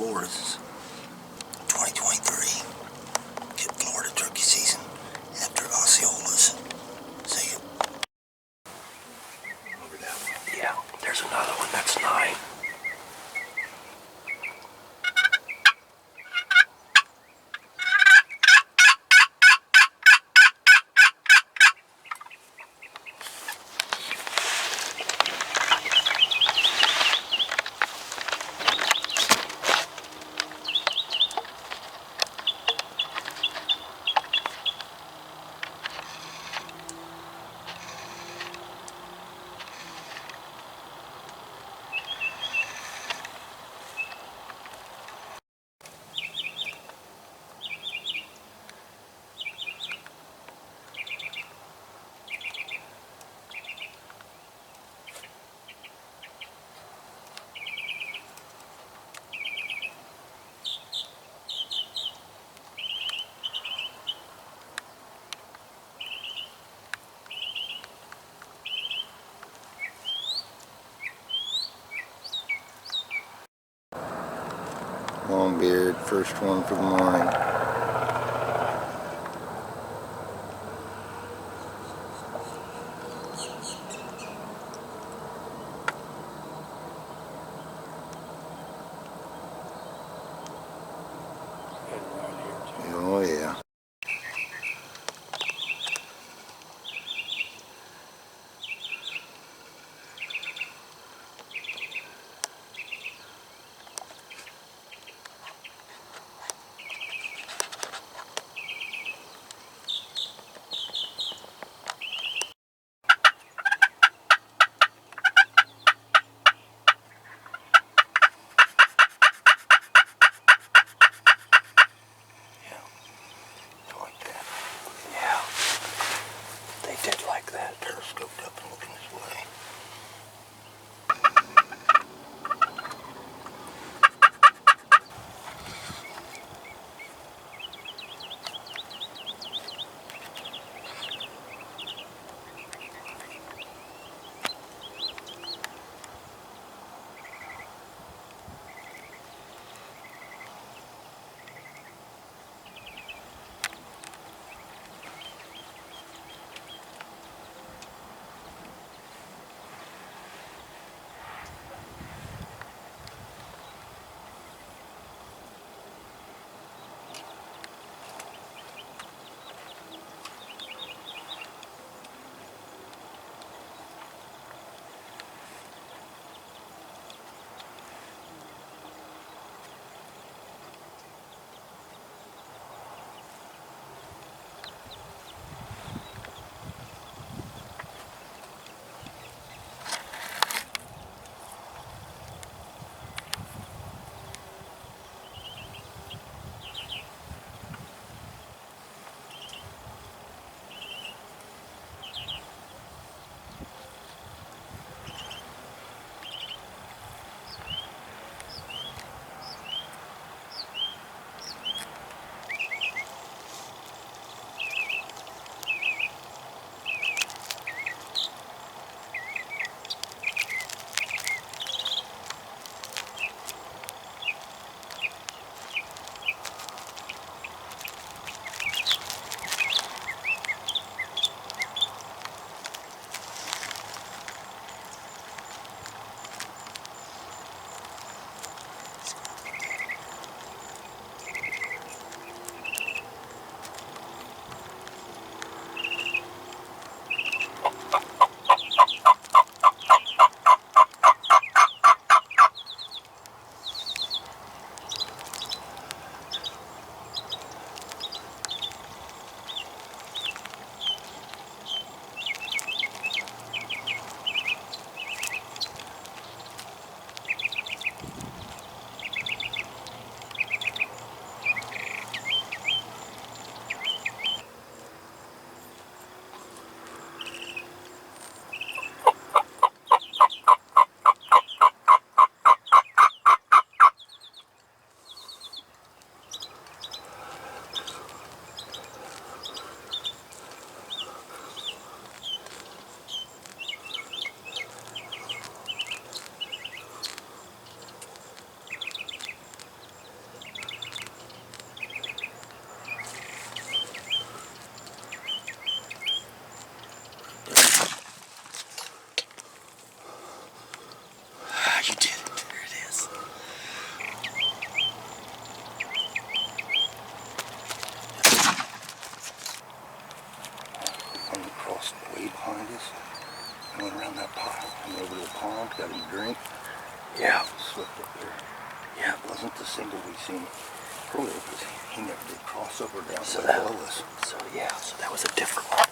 Florida's 2023 Kip Florida turkey season after Osceola's. See it? Over that one. Yeah, there's another one. That's 9. Longbeard, first one for the morning. Oh yeah. Did like that. Periscoped up and looking this way. days. I went around that pond, went over to the pond, got him a drink. Yeah. Slipped up there. Yeah. It wasn't the single we seen earlier, because he never did cross over down So below us. So that was a different one.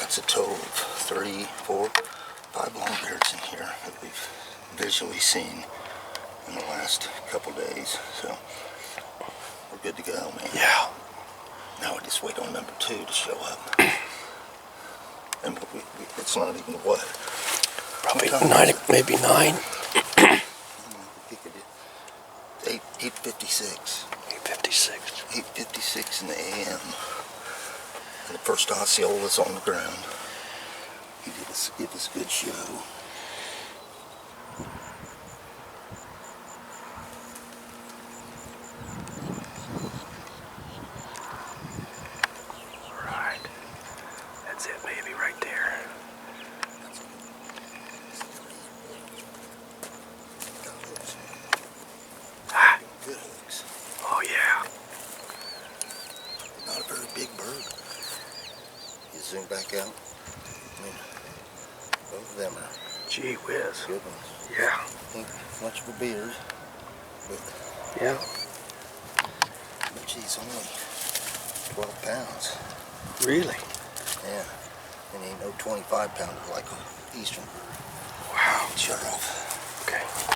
That's a total of 3, 4, 5 longbeards in here that we've visually seen in the last couple days. So we're good to go, man. Yeah. Now we just wait on number 2 to show up. And it's not even what? Probably 9, maybe 9. It's 8:56. 8:56. 8:56 in the a.m. And the first Osceola's on the ground. He gave us a good show. Right. That's it, maybe right there. Ah. Good hooks. Oh yeah. Not a very big bird. You zoom back out. I mean, both of them are Gee whiz. good ones. Yeah. Ain't much of a beard, but Yeah. she's only 12 pounds. Really? Yeah. And ain't no 25 pounder like an eastern bird. Wow. Shut off. Okay.